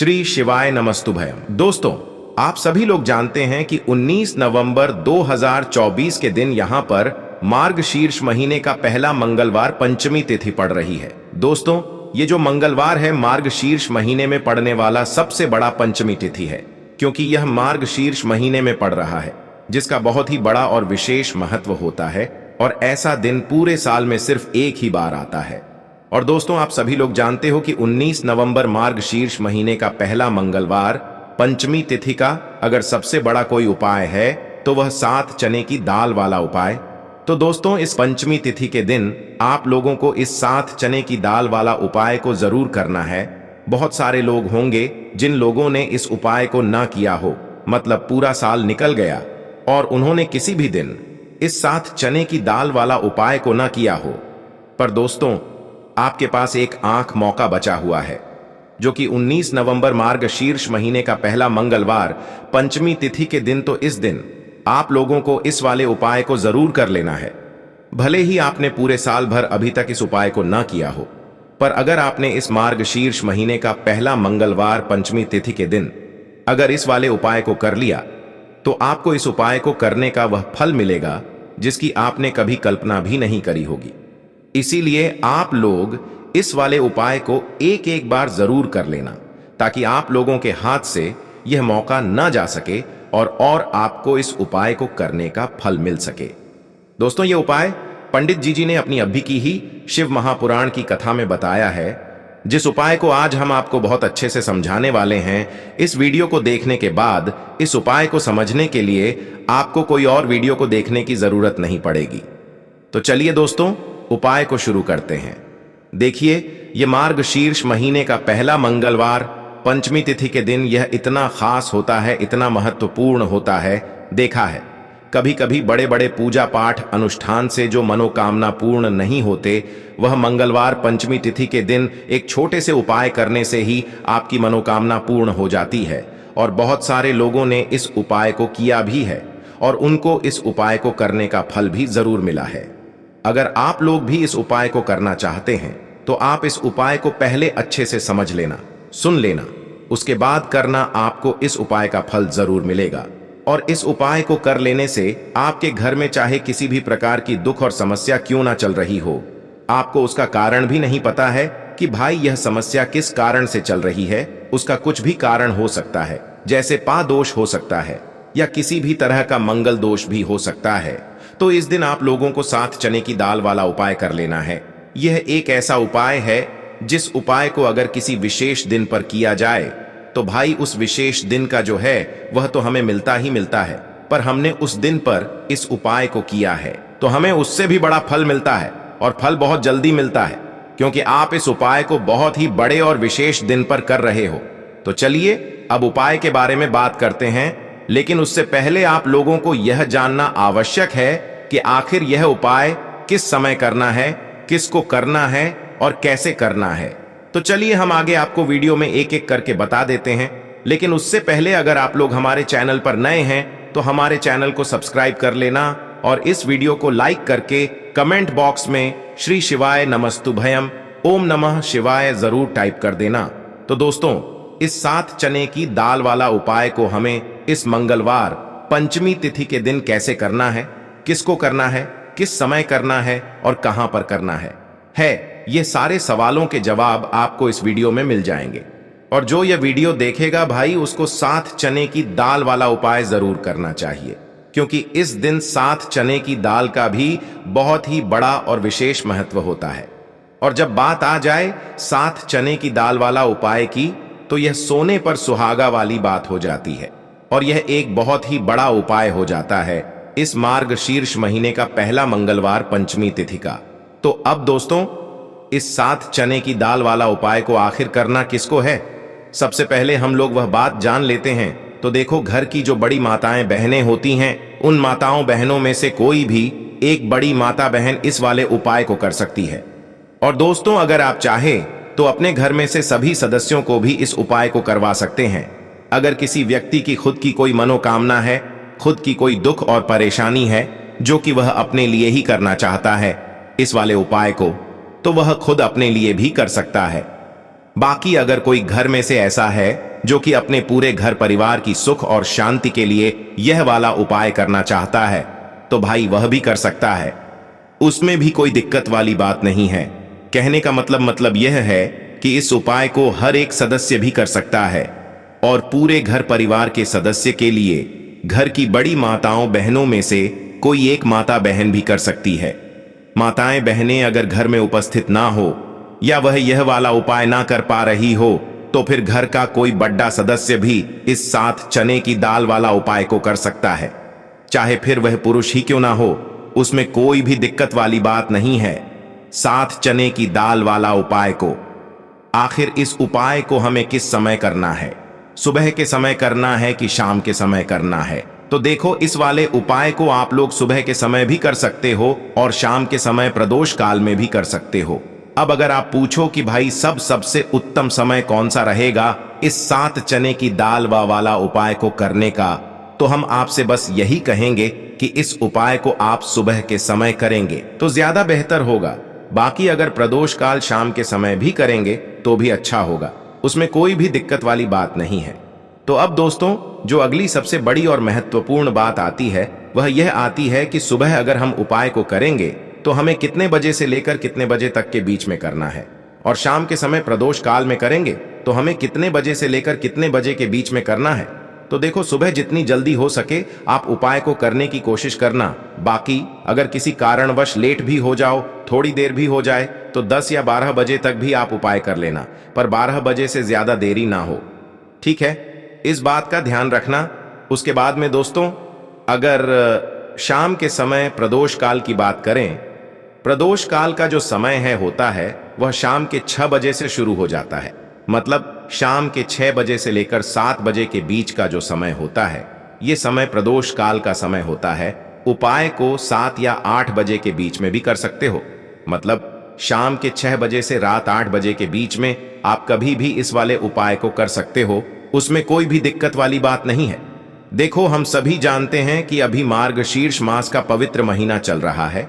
श्री शिवाय नमस्तुभयम। दोस्तों, आप सभी लोग जानते हैं कि 19 नवंबर 2024 के दिन यहां पर मार्गशीर्ष महीने का पहला मंगलवार पंचमी तिथि पड़ रही है। दोस्तों, ये जो मंगलवार है मार्गशीर्ष महीने में पड़ने वाला सबसे बड़ा पंचमी तिथि है, क्योंकि यह मार्गशीर्ष महीने में पड़ रहा है, जिसका बहुत ही बड़ा और विशेष महत्व होता है। और ऐसा दिन पूरे साल में सिर्फ एक ही बार आता है। और दोस्तों, आप सभी लोग जानते हो कि 19 नवंबर मार्गशीर्ष महीने का पहला मंगलवार पंचमी तिथि का अगर सबसे बड़ा कोई उपाय है तो वह 7 चने की दाल वाला उपाय। तो दोस्तों, इस पंचमी तिथि के दिन आप लोगों को इस 7 चने की दाल वाला उपाय को जरूर करना है। बहुत सारे लोग होंगे जिन लोगों ने इस उपाय को ना किया हो, मतलब पूरा साल निकल गया और उन्होंने किसी भी दिन इस 7 चने की दाल वाला उपाय को ना किया हो। पर दोस्तों, आपके पास एक आंख मौका बचा हुआ है, जो कि 19 नवंबर मार्गशीर्ष महीने का पहला मंगलवार पंचमी तिथि के दिन। तो इस दिन आप लोगों को इस वाले उपाय को जरूर कर लेना है। भले ही आपने पूरे साल भर अभी तक इस उपाय को ना किया हो, पर अगर आपने इस मार्गशीर्ष महीने का पहला मंगलवार पंचमी तिथि के दिन अगर इस वाले उपाय को कर लिया, तो आपको इस उपाय को करने का वह फल मिलेगा जिसकी आपने कभी कल्पना भी नहीं करी होगी। इसीलिए आप लोग इस वाले उपाय को एक एक बार जरूर कर लेना, ताकि आप लोगों के हाथ से यह मौका न जा सके और आपको इस उपाय को करने का फल मिल सके। दोस्तों, यह उपाय पंडित जी ने अपनी अभी की ही शिव महापुराण की कथा में बताया है, जिस उपाय को आज हम आपको बहुत अच्छे से समझाने वाले हैं। इस वीडियो को देखने के बाद इस उपाय को समझने के लिए आपको कोई और वीडियो को देखने की जरूरत नहीं पड़ेगी। तो चलिए दोस्तों, उपाय को शुरू करते हैं। देखिए, यह मार्गशीर्ष महीने का पहला मंगलवार पंचमी तिथि के दिन यह इतना खास होता है, इतना महत्वपूर्ण होता है। देखा है, कभी कभी बड़े बड़े पूजा पाठ अनुष्ठान से जो मनोकामना पूर्ण नहीं होते, वह मंगलवार पंचमी तिथि के दिन एक छोटे से उपाय करने से ही आपकी मनोकामना पूर्ण हो जाती है। और बहुत सारे लोगों ने इस उपाय को किया भी है और उनको इस उपाय को करने का फल भी जरूर मिला है। अगर आप लोग भी इस उपाय को करना चाहते हैं तो आप इस उपाय को पहले अच्छे से समझ लेना, सुन लेना, उसके बाद करना। आपको इस उपाय का फल जरूर मिलेगा। और इस उपाय को कर लेने से आपके घर में चाहे किसी भी प्रकार की दुख और समस्या क्यों ना चल रही हो, आपको उसका कारण भी नहीं पता है कि भाई यह समस्या किस कारण से चल रही है, उसका कुछ भी कारण हो सकता है। जैसे पा दोष हो सकता है या किसी भी तरह का मंगल दोष भी हो सकता है। तो इस दिन आप लोगों को 7 चने की दाल वाला उपाय कर लेना है। यह एक ऐसा उपाय है जिस उपाय को अगर किसी विशेष दिन पर किया जाए तो भाई उस विशेष दिन का जो है वह तो हमें मिलता ही मिलता है, पर हमने उस दिन पर इस उपाय को किया है तो हमें उससे भी बड़ा फल मिलता है, और फल बहुत जल्दी मिलता है, क्योंकि आप इस उपाय को बहुत ही बड़े और विशेष दिन पर कर रहे हो। तो चलिए अब उपाय के बारे में बात करते हैं, लेकिन उससे पहले आप लोगों को यह जानना आवश्यक है कि आखिर यह उपाय किस समय करना है, किसको करना है और कैसे करना है। तो चलिए हम आगे आपको वीडियो में एक एक करके बता देते हैं। लेकिन उससे पहले अगर आप लोग हमारे चैनल पर नए हैं तो हमारे चैनल को सब्सक्राइब कर लेना और इस वीडियो को लाइक करके कमेंट बॉक्स में श्री शिवाय नमस्तुभयम ओम नमः शिवाय जरूर टाइप कर देना। तो दोस्तों, इस 7 चने की दाल वाला उपाय को हमें इस मंगलवार पंचमी तिथि के दिन कैसे करना है, किसको करना है, किस समय करना है और कहां पर करना है ये सारे सवालों के जवाब आपको इस वीडियो में मिल जाएंगे। और जो यह वीडियो देखेगा भाई, उसको 7 चने की दाल वाला उपाय जरूर करना चाहिए, क्योंकि इस दिन 7 चने की दाल का भी बहुत ही बड़ा और विशेष महत्व होता है। और जब बात आ जाए 7 चने की दाल वाला उपाय की, तो यह सोने पर सुहागा वाली बात हो जाती है और यह एक बहुत ही बड़ा उपाय हो जाता है इस मार्गशीर्ष महीने का पहला मंगलवार पंचमी तिथि का। तो अब दोस्तों, इस 7 चने की दाल वाला उपाय को आखिर करना किसको है, सबसे पहले हम लोग वह बात जान लेते हैं। तो देखो, घर की जो बड़ी माताएं बहनें होती हैं, उन माताओं बहनों में से कोई भी एक बड़ी माता बहन इस वाले उपाय को कर सकती है। और दोस्तों, अगर आप चाहें तो अपने घर में से सभी सदस्यों को भी इस उपाय को करवा सकते हैं। अगर किसी व्यक्ति की खुद की कोई मनोकामना है, खुद की कोई दुख और परेशानी है जो कि वह अपने लिए ही करना चाहता है इस वाले उपाय को, तो वह खुद अपने लिए भी कर सकता है। बाकी अगर कोई घर में से ऐसा है जो कि अपने पूरे घर परिवार की सुख और शांति के लिए यह वाला उपाय करना चाहता है, तो भाई वह भी कर सकता है। उसमें भी कोई दिक्कत वाली बात नहीं है। कहने का मतलब यह है कि इस उपाय को हर एक सदस्य भी कर सकता है और पूरे घर परिवार के सदस्य के लिए घर की बड़ी माताओं बहनों में से कोई एक माता बहन भी कर सकती है। माताएं बहनें अगर घर में उपस्थित ना हो या वह यह वाला उपाय ना कर पा रही हो, तो फिर घर का कोई बड़ा सदस्य भी इस 7 चने की दाल वाला उपाय को कर सकता है। चाहे फिर वह पुरुष ही क्यों ना हो, उसमें कोई भी दिक्कत वाली बात नहीं है। 7 चने की दाल वाला उपाय को आखिर इस उपाय को हमें किस समय करना है? सुबह के समय करना है कि शाम के समय करना है? तो देखो, इस वाले उपाय को आप लोग सुबह के समय भी कर सकते हो और शाम के समय प्रदोष काल में भी कर सकते हो। अब अगर आप पूछो कि भाई सबसे उत्तम समय कौन सा रहेगा इस 7 चने की दाल वाला उपाय को करने का, तो हम आपसे बस यही कहेंगे कि इस उपाय को आप सुबह के समय करेंगे तो ज्यादा बेहतर होगा। बाकी अगर प्रदोष काल शाम के समय भी करेंगे तो भी अच्छा होगा, उसमें कोई भी दिक्कत वाली बात नहीं है। तो अब दोस्तों, जो अगली सबसे बड़ी और महत्वपूर्ण बात आती है वह यह आती है कि सुबह अगर हम उपाय को करेंगे तो हमें कितने बजे से लेकर कितने बजे तक के बीच में करना है, और शाम के समय प्रदोष काल में करेंगे तो हमें कितने बजे से लेकर कितने बजे के बीच में करना है। तो देखो, सुबह जितनी जल्दी हो सके आप उपाय को करने की कोशिश करना। बाकी अगर किसी कारणवश लेट भी हो जाओ, थोड़ी देर भी हो जाए, तो 10 या 12 बजे तक भी आप उपाय कर लेना, पर 12 बजे से ज्यादा देरी ना हो। ठीक है, इस बात का ध्यान रखना। उसके बाद में दोस्तों, अगर शाम के समय प्रदोष काल की बात करें, प्रदोष काल का जो समय होता है वह शाम के 6 बजे से शुरू हो जाता है। मतलब शाम के 6 बजे से लेकर 7 बजे के बीच का जो समय होता है, यह समय प्रदोष काल का समय होता है। उपाय को 7 या 8 बजे के बीच में भी कर सकते हो। मतलब शाम के 6 बजे से रात 8 बजे के बीच में आप कभी भी इस वाले उपाय को कर सकते हो, उसमें कोई भी दिक्कत वाली बात नहीं है। देखो, हम सभी जानते हैं कि अभी मार्गशीर्ष मास का पवित्र महीना चल रहा है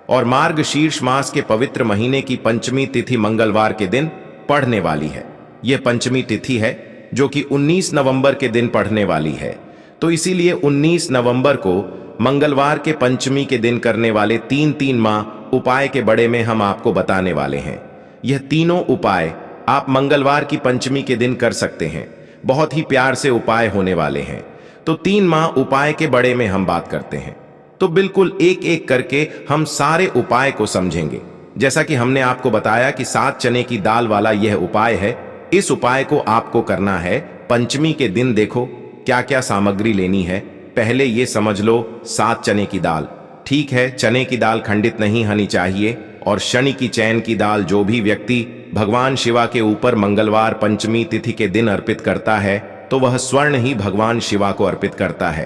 और मार्गशीर्ष मास के पवित्र महीने की पंचमी तिथि मंगलवार के दिन पड़ने वाली है। यह पंचमी तिथि है जो कि 19 नवंबर के दिन पड़ने वाली है। तो इसीलिए 19 नवंबर को मंगलवार के पंचमी के दिन करने वाले 3 माह उपाय के बड़े में हम आपको बताने वाले हैं। यह तीनों उपाय आप मंगलवार की पंचमी के दिन कर सकते हैं। बहुत ही प्यार से उपाय होने वाले हैं। तो 3 माह उपाय के बड़े में हम बात करते हैं, तो बिल्कुल एक एक करके हम सारे उपाय को समझेंगे। जैसा कि हमने आपको बताया कि 7 चने की दाल वाला यह उपाय है। इस उपाय को आपको करना है पंचमी के दिन। देखो क्या क्या सामग्री लेनी है, पहले ये समझ लो। 7 चने की दाल, ठीक है, चने की दाल खंडित नहीं होनी चाहिए, और शनि की चैन की दाल जो भी व्यक्ति भगवान शिवा के ऊपर मंगलवार पंचमी तिथि के दिन अर्पित करता है तो वह स्वर्ण ही भगवान शिवा को अर्पित करता है।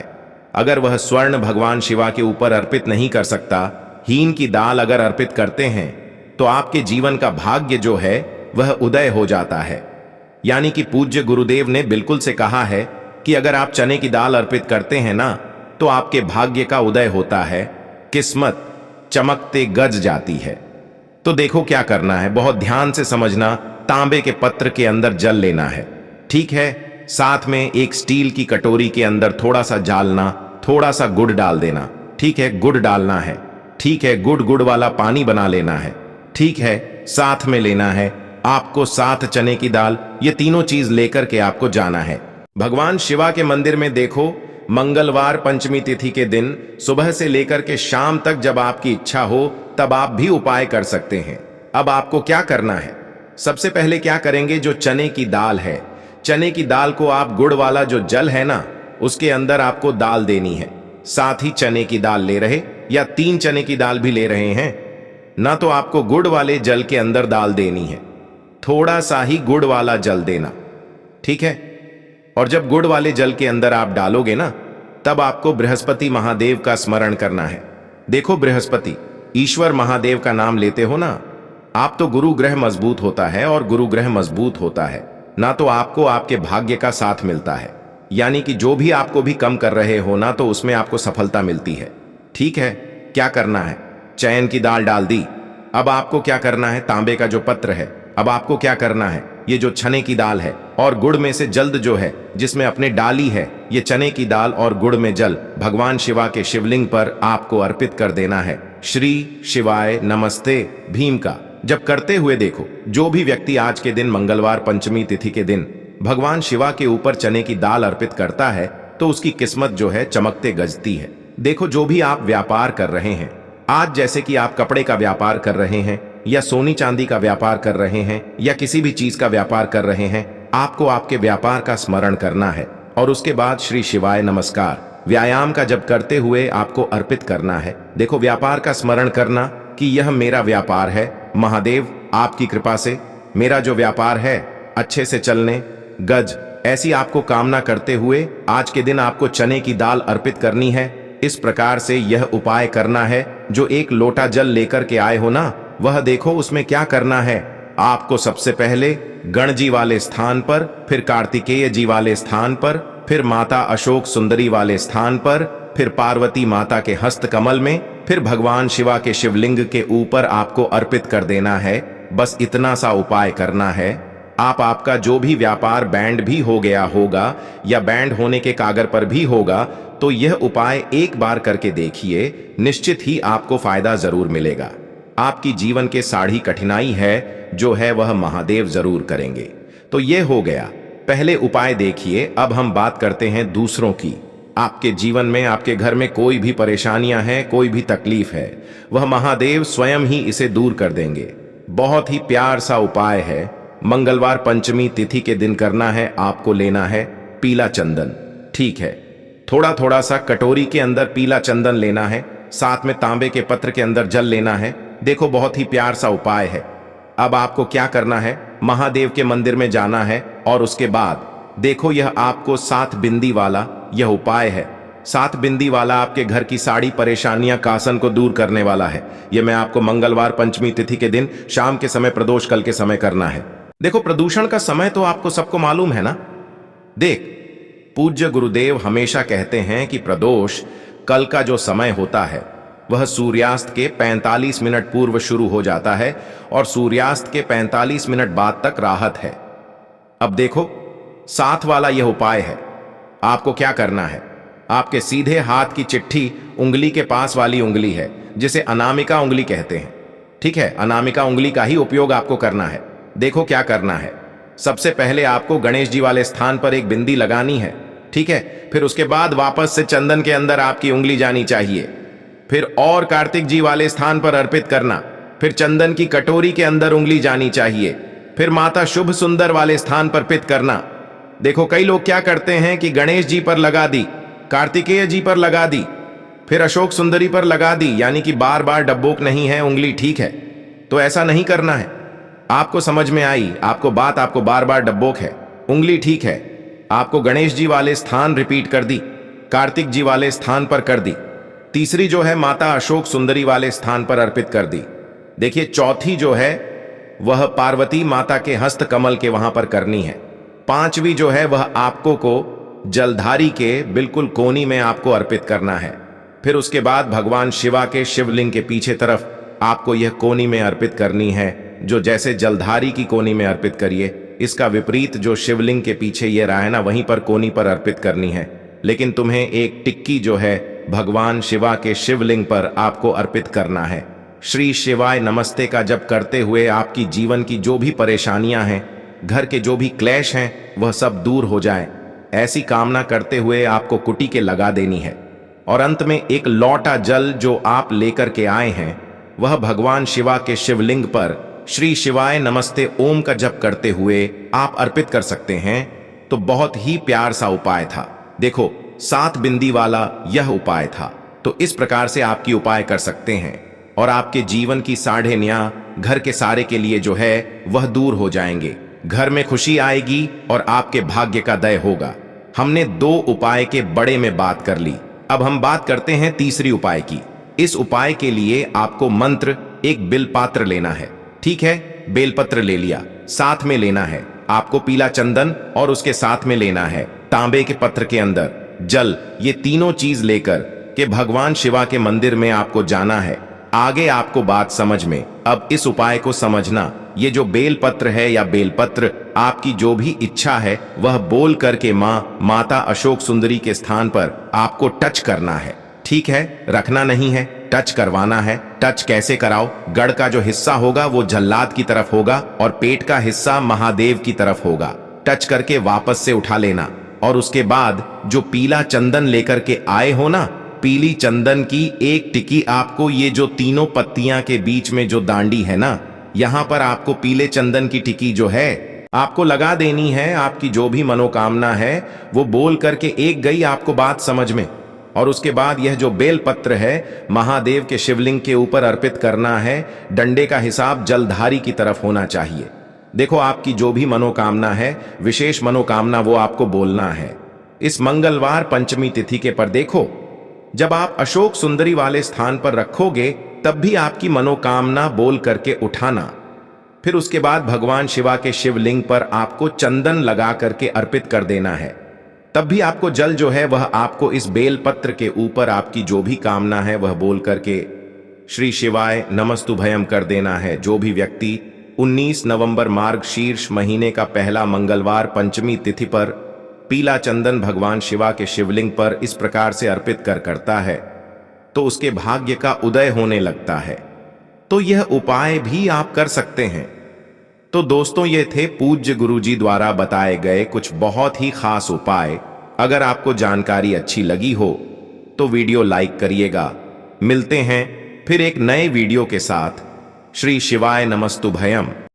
अगर वह स्वर्ण भगवान शिवा के ऊपर अर्पित नहीं कर सकता, हीन की दाल अगर अर्पित करते हैं, तो आपके जीवन का भाग्य जो है वह उदय हो जाता है। यानी कि पूज्य गुरुदेव ने बिल्कुल से कहा है कि अगर आप चने की दाल अर्पित करते हैं ना, तो आपके भाग्य का उदय होता है, किस्मत चमकते गज जाती है। तो देखो क्या करना है, बहुत ध्यान से समझना। तांबे के पत्र के अंदर जल लेना है, ठीक है। साथ में एक स्टील की कटोरी के अंदर थोड़ा सा जालना, थोड़ा सा गुड़ डाल देना, ठीक है, गुड़ डालना है, ठीक है। गुड़ वाला पानी बना लेना है, ठीक है। साथ में लेना है आपको 7 चने की दाल। ये तीनों चीज लेकर के आपको जाना है भगवान शिवा के मंदिर में। देखो, मंगलवार पंचमी तिथि के दिन सुबह से लेकर के शाम तक जब आपकी इच्छा हो तब आप भी उपाय कर सकते हैं। अब आपको क्या करना है, सबसे पहले क्या करेंगे, जो चने की दाल है, चने की दाल को आप गुड़ वाला जो जल है ना, उसके अंदर आपको दाल देनी है। साथ ही चने की दाल ले रहे या 3 चने की दाल भी ले रहे हैं ना, तो आपको गुड़ वाले जल के अंदर दाल देनी है। थोड़ा सा ही गुड़ वाला जल देना, ठीक है। और जब गुड़ वाले जल के अंदर आप डालोगे ना, तब आपको बृहस्पति महादेव का स्मरण करना है। देखो, बृहस्पति ईश्वर महादेव का नाम लेते हो ना आप, तो गुरु ग्रह मजबूत होता है, और गुरु ग्रह मजबूत होता है ना तो आपको आपके भाग्य का साथ मिलता है। यानी कि जो भी आपको भी कम कर रहे हो ना, तो उसमें आपको सफलता मिलती है, ठीक है। क्या करना है, चैन की दाल डाल दी। अब आपको क्या करना है, तांबे का जो पत्र है, अब आपको क्या करना है, ये जो चने की दाल है और गुड़ में से जल्द जो है जिसमें अपने डाली है, ये चने की दाल और गुड़ में जल भगवान शिवा के शिवलिंग पर आपको अर्पित कर देना है। श्री शिवाय नमस्ते भीम का जब करते हुए देखो, जो भी व्यक्ति आज के दिन मंगलवार पंचमी तिथि के दिन भगवान शिवा के ऊपर चने की दाल अर्पित करता है तो उसकी किस्मत जो है चमकते गजती है। देखो, जो भी आप व्यापार कर रहे हैं आज, जैसे कि आप कपड़े का व्यापार कर रहे हैं या सोनी चांदी का व्यापार कर रहे हैं या किसी भी चीज का व्यापार कर रहे हैं, आपको आपके व्यापार का स्मरण करना है और उसके बाद श्री शिवाय नमस्कार व्यायाम का जब करते हुए आपको अर्पित करना है। देखो, व्यापार का स्मरण करना कि यह मेरा व्यापार है, महादेव आपकी कृपा से मेरा जो व्यापार है अच्छे से चलने गज, ऐसी आपको कामना करते हुए आज के दिन आपको चने की दाल अर्पित करनी है। इस प्रकार से यह उपाय करना है। जो एक लोटा जल लेकर के आए हो ना, वह देखो उसमें क्या करना है। आपको सबसे पहले गण जी वाले स्थान पर, फिर कार्तिकेय जी वाले स्थान पर, फिर माता अशोक सुंदरी वाले स्थान पर, फिर पार्वती माता के हस्त कमल में, फिर भगवान शिवा के शिवलिंग के ऊपर आपको अर्पित कर देना है। बस इतना सा उपाय करना है। आपका जो भी व्यापार बैंड भी हो गया होगा या बैंड होने के कागर पर भी होगा, तो यह उपाय एक बार करके देखिए, निश्चित ही आपको फायदा जरूर मिलेगा। आपकी जीवन के साढ़ी कठिनाई है जो है वह महादेव जरूर करेंगे। तो यह हो गया पहले उपाय। देखिए, अब हम बात करते हैं दूसरों की। आपके जीवन में, आपके घर में कोई भी परेशानियां हैं, कोई भी तकलीफ है, वह महादेव स्वयं ही इसे दूर कर देंगे। बहुत ही प्यार सा उपाय है। मंगलवार पंचमी तिथि के दिन करना है। आपको लेना है पीला चंदन, ठीक है। थोड़ा थोड़ा सा कटोरी के अंदर पीला चंदन लेना है, साथ में तांबे के पत्र के अंदर जल लेना है। देखो, बहुत ही प्यार सा उपाय है। अब आपको क्या करना है, महादेव के मंदिर में जाना है और उसके बाद देखो, यह आपको 7 बिंदी वाला यह उपाय है। 7 बिंदी वाला आपके घर की सारी परेशानियां कासन को दूर करने वाला है। यह मैं आपको मंगलवार पंचमी तिथि के दिन शाम के समय, प्रदोष काल के समय करना है। देखो, प्रदूषण का समय तो आपको सबको मालूम है ना। देख, पूज्य गुरुदेव हमेशा कहते हैं कि प्रदोष कल का जो समय होता है वह सूर्यास्त के 45 मिनट पूर्व शुरू हो जाता है और सूर्यास्त के 45 मिनट बाद तक राहत है। अब देखो, 7 वाला यह उपाय है। आपको क्या करना है, आपके सीधे हाथ की चिट्ठी उंगली के पास वाली उंगली है जिसे अनामिका उंगली कहते हैं, ठीक है। अनामिका उंगली का ही उपयोग आपको करना है। देखो क्या करना है, सबसे पहले आपको गणेश जी वाले स्थान पर एक बिंदी लगानी है, ठीक है। फिर उसके बाद वापस से चंदन के अंदर आपकी उंगली जानी चाहिए। फिर और कार्तिक जी वाले स्थान पर अर्पित करना। फिर चंदन की कटोरी के अंदर उंगली जानी चाहिए। फिर माता शुभ सुंदर वाले स्थान पर अर्पित करना। देखो, कई लोग क्या करते हैं कि गणेश जी पर लगा दी, कार्तिकेय जी पर लगा दी, फिर अशोक सुंदरी पर लगा दी, यानी कि बार बार डब्बोक नहीं है उंगली, ठीक है। तो ऐसा नहीं करना है। आपको समझ में आई आपको बात, आपको बार बार डब्बोक है, उंगली ठीक है। आपको गणेश जी वाले स्थान रिपीट कर दी, कार्तिक जी वाले स्थान पर कर दी, तीसरी जो है माता अशोक सुंदरी वाले स्थान पर अर्पित कर दी। देखिए, चौथी जो है वह पार्वती माता के हस्त कमल के वहां पर करनी है। 5वीं जो है वह आपको को जलधारी के बिल्कुल कोनी में आपको अर्पित करना है। फिर उसके बाद भगवान शिवा के शिवलिंग के पीछे तरफ आपको यह कोनी में अर्पित करनी है। जो जैसे जलधारी की कोनी में अर्पित करिए, इसका विपरीत जो शिवलिंग के पीछे ये रहा है ना, वहीं पर कोनी पर अर्पित करनी है। लेकिन तुम्हें एक टिक्की जो है भगवान शिवा के शिवलिंग पर आपको अर्पित करना है। श्री शिवाय नमस्ते का जप करते हुए आपकी जीवन की जो भी परेशानियां हैं, घर के जो भी क्लेश हैं, वह सब दूर हो जाए, ऐसी कामना करते हुए आपको कुटी के लगा देनी है। और अंत में एक लौटा जल जो आप लेकर के आए हैं, वह भगवान शिवा के शिवलिंग पर श्री शिवाय नमस्ते ओम का जप करते हुए आप अर्पित कर सकते हैं। तो बहुत ही प्यार सा उपाय था। देखो, 7 बिंदी वाला यह उपाय था। तो इस प्रकार से आपकी उपाय कर सकते हैं और आपके जीवन की साढ़े न्या घर के सारे के लिए जो है वह दूर हो जाएंगे। घर में खुशी आएगी और आपके भाग्य का दय होगा। हमने 2 उपाय के बड़े में बात कर ली। अब हम बात करते हैं तीसरी उपाय की। इस उपाय के लिए आपको मंत्र एक बिलपात्र लेना है, ठीक है। बेलपत्र ले लिया, साथ में लेना है आपको पीला चंदन और उसके साथ में लेना है तांबे के पत्र के अंदर जल। ये तीनों चीज लेकर के भगवान शिवा के मंदिर में आपको जाना है। आगे आपको बात समझ में। अब इस उपाय को समझना, ये जो बेलपत्र है या बेलपत्र, आपकी जो भी इच्छा है वह बोल करके माता अशोक सुंदरी के स्थान पर आपको टच करना है। ठीक है, रखना नहीं है, टच करवाना है। टच कैसे कराओ? गढ़ का जो हिस्सा होगा वो जल्लाद की तरफ होगा और पेट का हिस्सा महादेव की तरफ होगा। टच करके वापस से उठा लेना और उसके बाद जो पीला चंदन लेकर के आए हो ना, पीली चंदन की एक टिकी आपको ये जो तीनों पत्तियां के बीच में जो दांडी है ना, यहां पर आपको पीले चंदन की टिकी जो है आपको लगा देनी है। आपकी जो भी मनोकामना है वो बोल करके एक गई आपको बात समझ में। और उसके बाद यह जो बेलपत्र है महादेव के शिवलिंग के ऊपर अर्पित करना है। डंडे का हिसाब जलधारी की तरफ होना चाहिए। देखो, आपकी जो भी मनोकामना है, विशेष मनोकामना, वो आपको बोलना है। इस मंगलवार पंचमी तिथि के पर देखो, जब आप अशोक सुंदरी वाले स्थान पर रखोगे तब भी आपकी मनोकामना बोल करके उठाना। फिर उसके बाद भगवान शिवा के शिवलिंग पर आपको चंदन लगा करके अर्पित कर देना है। तब भी आपको जल जो है वह आपको इस बेलपत्र के ऊपर आपकी जो भी कामना है वह बोल करके श्री शिवाय नमस्तुभयम कर देना है। जो भी व्यक्ति 19 नवंबर मार्गशीर्ष महीने का पहला मंगलवार पंचमी तिथि पर पीला चंदन भगवान शिवा के शिवलिंग पर इस प्रकार से अर्पित करता है तो उसके भाग्य का उदय होने लगता है। तो यह उपाय भी आप कर सकते हैं। तो दोस्तों, ये थे पूज्य गुरुजी द्वारा बताए गए कुछ बहुत ही खास उपाय। अगर आपको जानकारी अच्छी लगी हो तो वीडियो लाइक करिएगा। मिलते हैं फिर एक नए वीडियो के साथ। श्री शिवाय नमस्तुभयम।